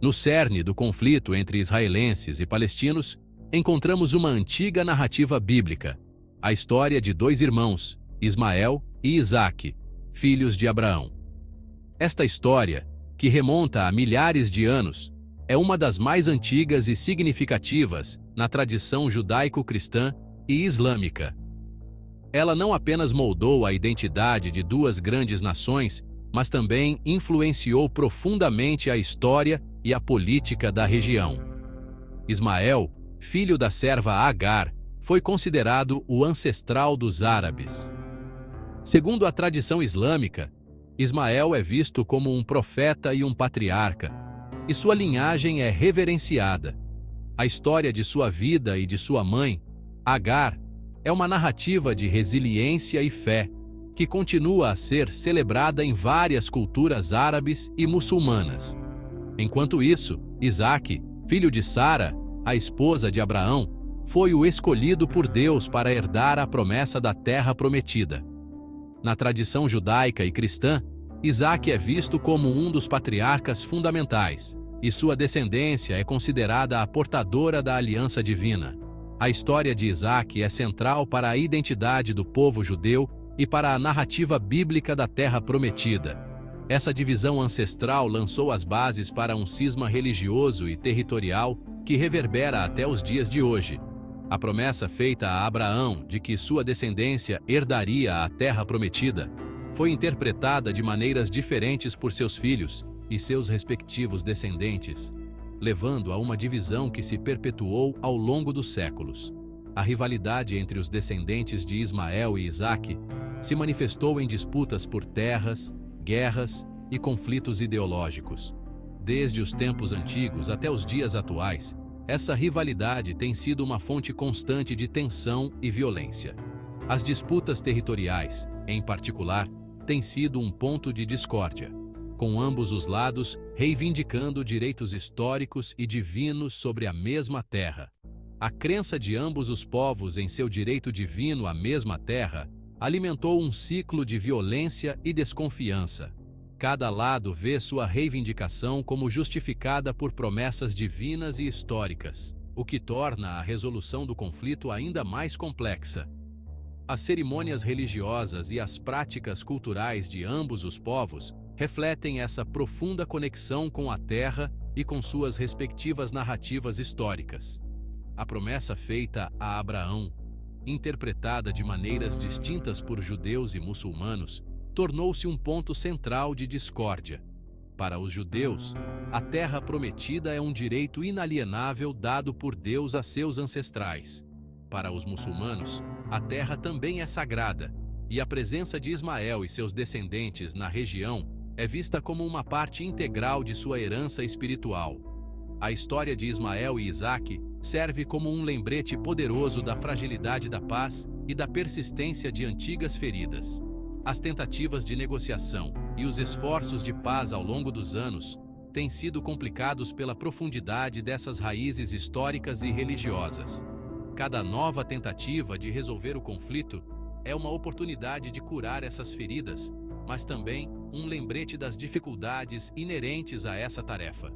No cerne do conflito entre israelenses e palestinos, encontramos uma antiga narrativa bíblica, a história de dois irmãos, Ismael e Isaque, filhos de Abraão. Esta história, que remonta a milhares de anos, é uma das mais antigas e significativas na tradição judaico-cristã e islâmica. Ela não apenas moldou a identidade de duas grandes nações, mas também influenciou profundamente a história e a política da região. Ismael, filho da serva Agar, foi considerado o ancestral dos árabes. Segundo a tradição islâmica, Ismael é visto como um profeta e um patriarca, e sua linhagem é reverenciada. A história de sua vida e de sua mãe, Agar, é uma narrativa de resiliência e fé, que continua a ser celebrada em várias culturas árabes e muçulmanas. Enquanto isso, Isaque, filho de Sara, a esposa de Abraão, foi o escolhido por Deus para herdar a promessa da terra prometida. Na tradição judaica e cristã, Isaque é visto como um dos patriarcas fundamentais, e sua descendência é considerada a portadora da aliança divina. A história de Isaque é central para a identidade do povo judeu e para a narrativa bíblica da terra prometida. Essa divisão ancestral lançou as bases para um cisma religioso e territorial que reverbera até os dias de hoje. A promessa feita a Abraão de que sua descendência herdaria a terra prometida foi interpretada de maneiras diferentes por seus filhos e seus respectivos descendentes, levando a uma divisão que se perpetuou ao longo dos séculos. A rivalidade entre os descendentes de Ismael e Isaque se manifestou em disputas por terras, guerras e conflitos ideológicos. Desde os tempos antigos até os dias atuais, essa rivalidade tem sido uma fonte constante de tensão e violência. As disputas territoriais, em particular, têm sido um ponto de discórdia, com ambos os lados reivindicando direitos históricos e divinos sobre a mesma terra. A crença de ambos os povos em seu direito divino à mesma terra alimentou um ciclo de violência e desconfiança. Cada lado vê sua reivindicação como justificada por promessas divinas e históricas, o que torna a resolução do conflito ainda mais complexa. As cerimônias religiosas e as práticas culturais de ambos os povos refletem essa profunda conexão com a terra e com suas respectivas narrativas históricas. A promessa feita a Abraão, interpretada de maneiras distintas por judeus e muçulmanos, tornou-se um ponto central de discórdia. Para os judeus, a terra prometida é um direito inalienável dado por Deus a seus ancestrais. Para os muçulmanos, a terra também é sagrada, e a presença de Ismael e seus descendentes na região é vista como uma parte integral de sua herança espiritual. A história de Ismael e Isaque serve como um lembrete poderoso da fragilidade da paz e da persistência de antigas feridas. As tentativas de negociação e os esforços de paz ao longo dos anos têm sido complicados pela profundidade dessas raízes históricas e religiosas. Cada nova tentativa de resolver o conflito é uma oportunidade de curar essas feridas, mas também um lembrete das dificuldades inerentes a essa tarefa.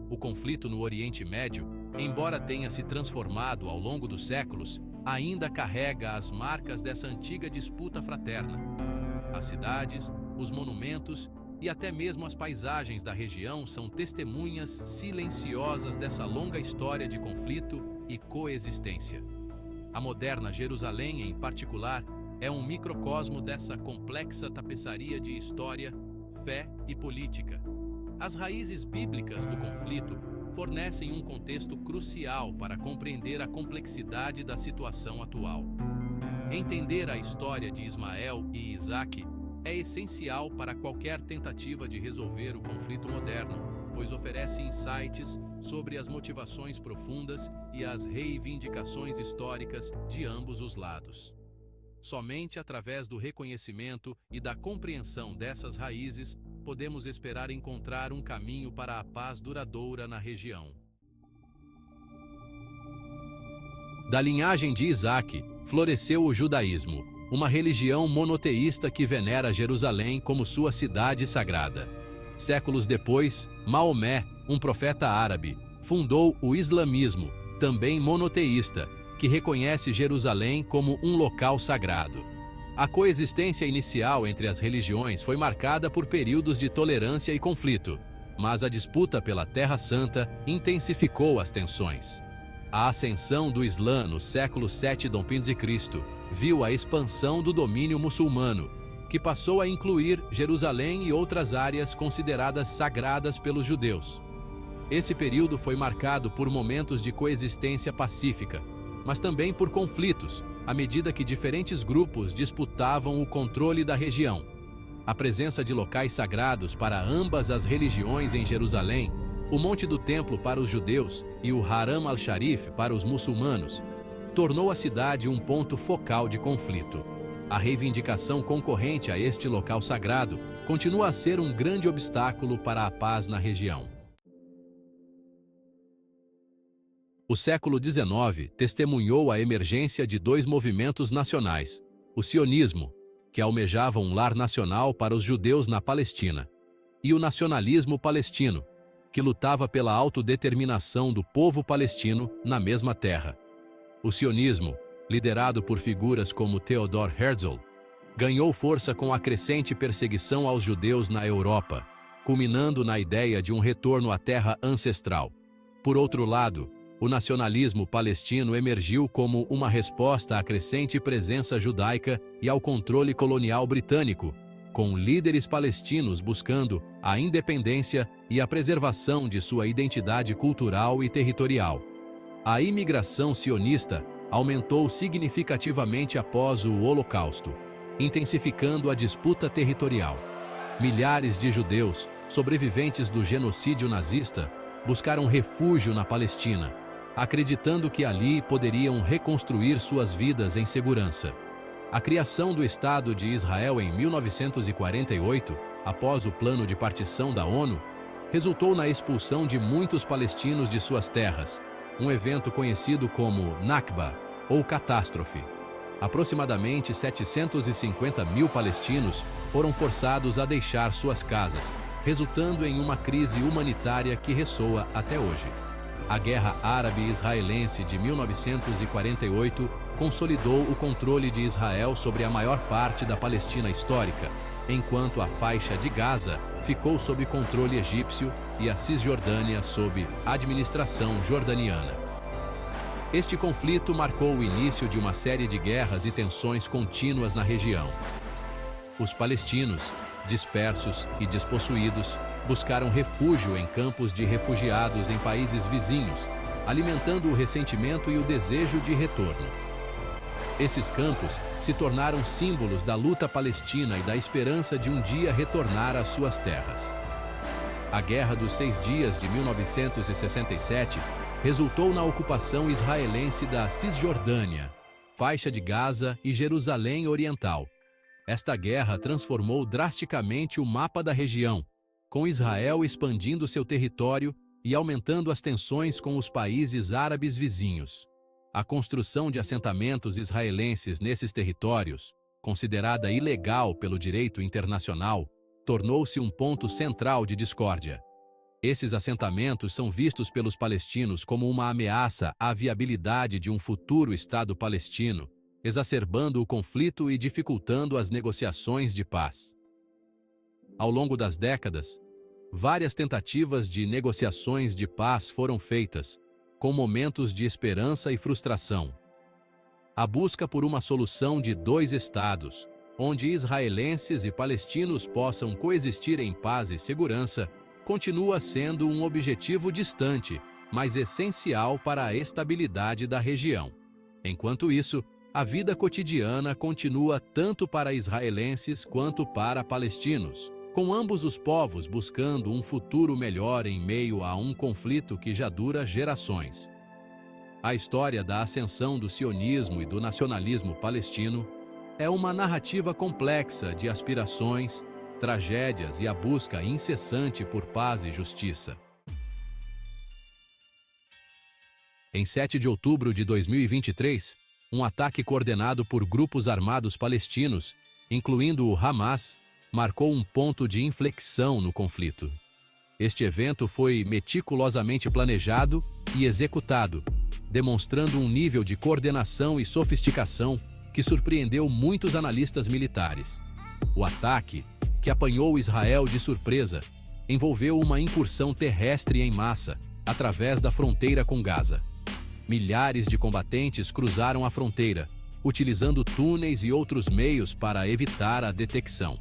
O conflito no Oriente Médio, embora tenha se transformado ao longo dos séculos, ainda carrega as marcas dessa antiga disputa fraterna. As cidades, os monumentos e até mesmo as paisagens da região são testemunhas silenciosas dessa longa história de conflito e coexistência. A moderna Jerusalém, em particular, é um microcosmo dessa complexa tapeçaria de história, fé e política. As raízes bíblicas do conflito fornecem um contexto crucial para compreender a complexidade da situação atual. Entender a história de Ismael e Isaque é essencial para qualquer tentativa de resolver o conflito moderno, pois oferece insights sobre as motivações profundas e as reivindicações históricas de ambos os lados. Somente através do reconhecimento e da compreensão dessas raízes, podemos esperar encontrar um caminho para a paz duradoura na região. Da linhagem de Isaque, floresceu o judaísmo, uma religião monoteísta que venera Jerusalém como sua cidade sagrada. Séculos depois, Maomé, um profeta árabe, fundou o islamismo, também monoteísta, que reconhece Jerusalém como um local sagrado. A coexistência inicial entre as religiões foi marcada por períodos de tolerância e conflito, mas a disputa pela Terra Santa intensificou as tensões. A ascensão do Islã no século VII d.C. viu a expansão do domínio muçulmano, que passou a incluir Jerusalém e outras áreas consideradas sagradas pelos judeus. Esse período foi marcado por momentos de coexistência pacífica, mas também por conflitos, à medida que diferentes grupos disputavam o controle da região. A presença de locais sagrados para ambas as religiões em Jerusalém, o Monte do Templo para os judeus e o Haram al-Sharif para os muçulmanos, tornou a cidade um ponto focal de conflito. A reivindicação concorrente a este local sagrado continua a ser um grande obstáculo para a paz na região. O século XIX testemunhou a emergência de dois movimentos nacionais: o sionismo, que almejava um lar nacional para os judeus na Palestina, e o nacionalismo palestino, que lutava pela autodeterminação do povo palestino na mesma terra. O sionismo, liderado por figuras como Theodor Herzl, ganhou força com a crescente perseguição aos judeus na Europa, culminando na ideia de um retorno à terra ancestral. Por outro lado, o nacionalismo palestino emergiu como uma resposta à crescente presença judaica e ao controle colonial britânico, com líderes palestinos buscando a independência e a preservação de sua identidade cultural e territorial. A imigração sionista aumentou significativamente após o Holocausto, intensificando a disputa territorial. Milhares de judeus, sobreviventes do genocídio nazista, buscaram refúgio na Palestina, acreditando que ali poderiam reconstruir suas vidas em segurança. A criação do Estado de Israel em 1948, após o plano de partição da ONU, resultou na expulsão de muitos palestinos de suas terras, um evento conhecido como Nakba, ou catástrofe. Aproximadamente 750 mil palestinos foram forçados a deixar suas casas, resultando em uma crise humanitária que ressoa até hoje. A Guerra Árabe-Israelense de 1948 consolidou o controle de Israel sobre a maior parte da Palestina histórica, enquanto a faixa de Gaza ficou sob controle egípcio e a Cisjordânia sob administração jordaniana. Este conflito marcou o início de uma série de guerras e tensões contínuas na região. Os palestinos, dispersos e despossuídos, buscaram refúgio em campos de refugiados em países vizinhos, alimentando o ressentimento e o desejo de retorno. Esses campos se tornaram símbolos da luta palestina e da esperança de um dia retornar às suas terras. A Guerra dos 6 Dias de 1967 resultou na ocupação israelense da Cisjordânia, faixa de Gaza e Jerusalém Oriental. Esta guerra transformou drasticamente o mapa da região, com Israel expandindo seu território e aumentando as tensões com os países árabes vizinhos. A construção de assentamentos israelenses nesses territórios, considerada ilegal pelo direito internacional, tornou-se um ponto central de discórdia. Esses assentamentos são vistos pelos palestinos como uma ameaça à viabilidade de um futuro Estado palestino, exacerbando o conflito e dificultando as negociações de paz. Ao longo das décadas, várias tentativas de negociações de paz foram feitas, com momentos de esperança e frustração. A busca por uma solução de 2 estados, onde israelenses e palestinos possam coexistir em paz e segurança, continua sendo um objetivo distante, mas essencial para a estabilidade da região. Enquanto isso, a vida cotidiana continua tanto para israelenses quanto para palestinos, com ambos os povos buscando um futuro melhor em meio a um conflito que já dura gerações. A história da ascensão do sionismo e do nacionalismo palestino é uma narrativa complexa de aspirações, tragédias e a busca incessante por paz e justiça. Em 7 de outubro de 2023, um ataque coordenado por grupos armados palestinos, incluindo o Hamas, marcou um ponto de inflexão no conflito. Este evento foi meticulosamente planejado e executado, demonstrando um nível de coordenação e sofisticação que surpreendeu muitos analistas militares. O ataque, que apanhou Israel de surpresa, envolveu uma incursão terrestre em massa, através da fronteira com Gaza. Milhares de combatentes cruzaram a fronteira, utilizando túneis e outros meios para evitar a detecção.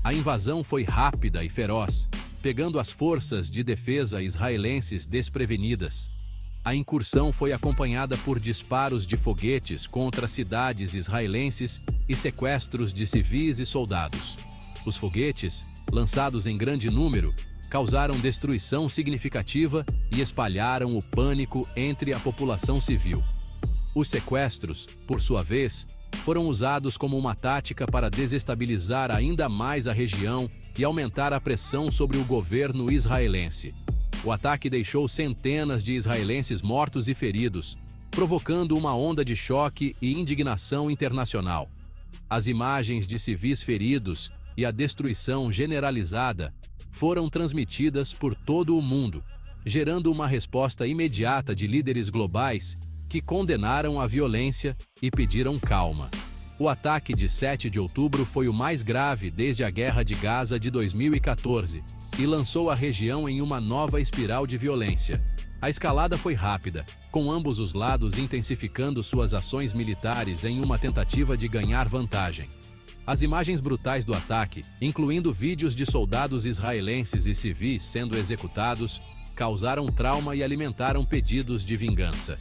A invasão foi rápida e feroz, pegando as forças de defesa israelenses desprevenidas. A incursão foi acompanhada por disparos de foguetes contra cidades israelenses e sequestros de civis e soldados. Os foguetes, lançados em grande número, causaram destruição significativa e espalharam o pânico entre a população civil. Os sequestros, por sua vez, foram usados como uma tática para desestabilizar ainda mais a região e aumentar a pressão sobre o governo israelense. O ataque deixou centenas de israelenses mortos e feridos, provocando uma onda de choque e indignação internacional. As imagens de civis feridos e a destruição generalizada foram transmitidas por todo o mundo, gerando uma resposta imediata de líderes globais que condenaram a violência e pediram calma. O ataque de 7 de outubro foi o mais grave desde a Guerra de Gaza de 2014 e lançou a região em uma nova espiral de violência. A escalada foi rápida, com ambos os lados intensificando suas ações militares em uma tentativa de ganhar vantagem. As imagens brutais do ataque, incluindo vídeos de soldados israelenses e civis sendo executados, causaram trauma e alimentaram pedidos de vingança.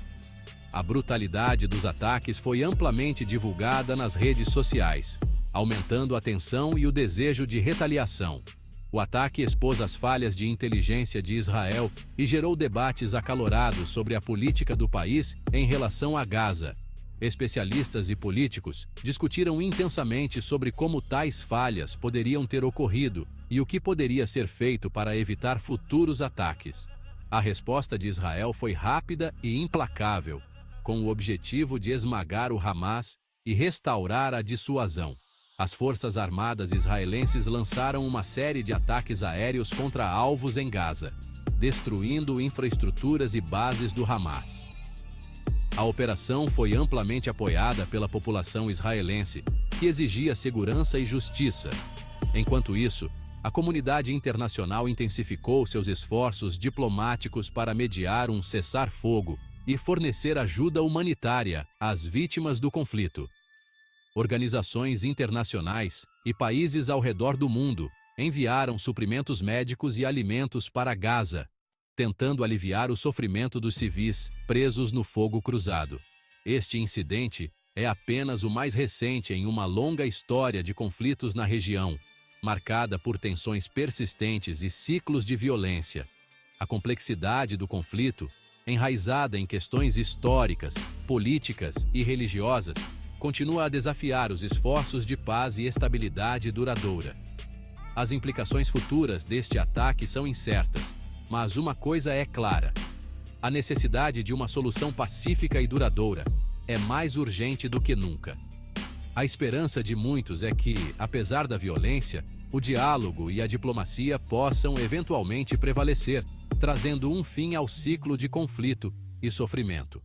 A brutalidade dos ataques foi amplamente divulgada nas redes sociais, aumentando a tensão e o desejo de retaliação. O ataque expôs as falhas de inteligência de Israel e gerou debates acalorados sobre a política do país em relação a Gaza. Especialistas e políticos discutiram intensamente sobre como tais falhas poderiam ter ocorrido e o que poderia ser feito para evitar futuros ataques. A resposta de Israel foi rápida e implacável, com o objetivo de esmagar o Hamas e restaurar a dissuasão. As forças armadas israelenses lançaram uma série de ataques aéreos contra alvos em Gaza, destruindo infraestruturas e bases do Hamas. A operação foi amplamente apoiada pela população israelense, que exigia segurança e justiça. Enquanto isso, a comunidade internacional intensificou seus esforços diplomáticos para mediar um cessar-fogo e fornecer ajuda humanitária às vítimas do conflito. Organizações internacionais e países ao redor do mundo enviaram suprimentos médicos e alimentos para Gaza, tentando aliviar o sofrimento dos civis presos no fogo cruzado. Este incidente é apenas o mais recente em uma longa história de conflitos na região, marcada por tensões persistentes e ciclos de violência. A complexidade do conflito, enraizada em questões históricas, políticas e religiosas, continua a desafiar os esforços de paz e estabilidade duradoura. As implicações futuras deste ataque são incertas, mas uma coisa é clara: a necessidade de uma solução pacífica e duradoura é mais urgente do que nunca. A esperança de muitos é que, apesar da violência, o diálogo e a diplomacia possam eventualmente prevalecer, trazendo um fim ao ciclo de conflito e sofrimento.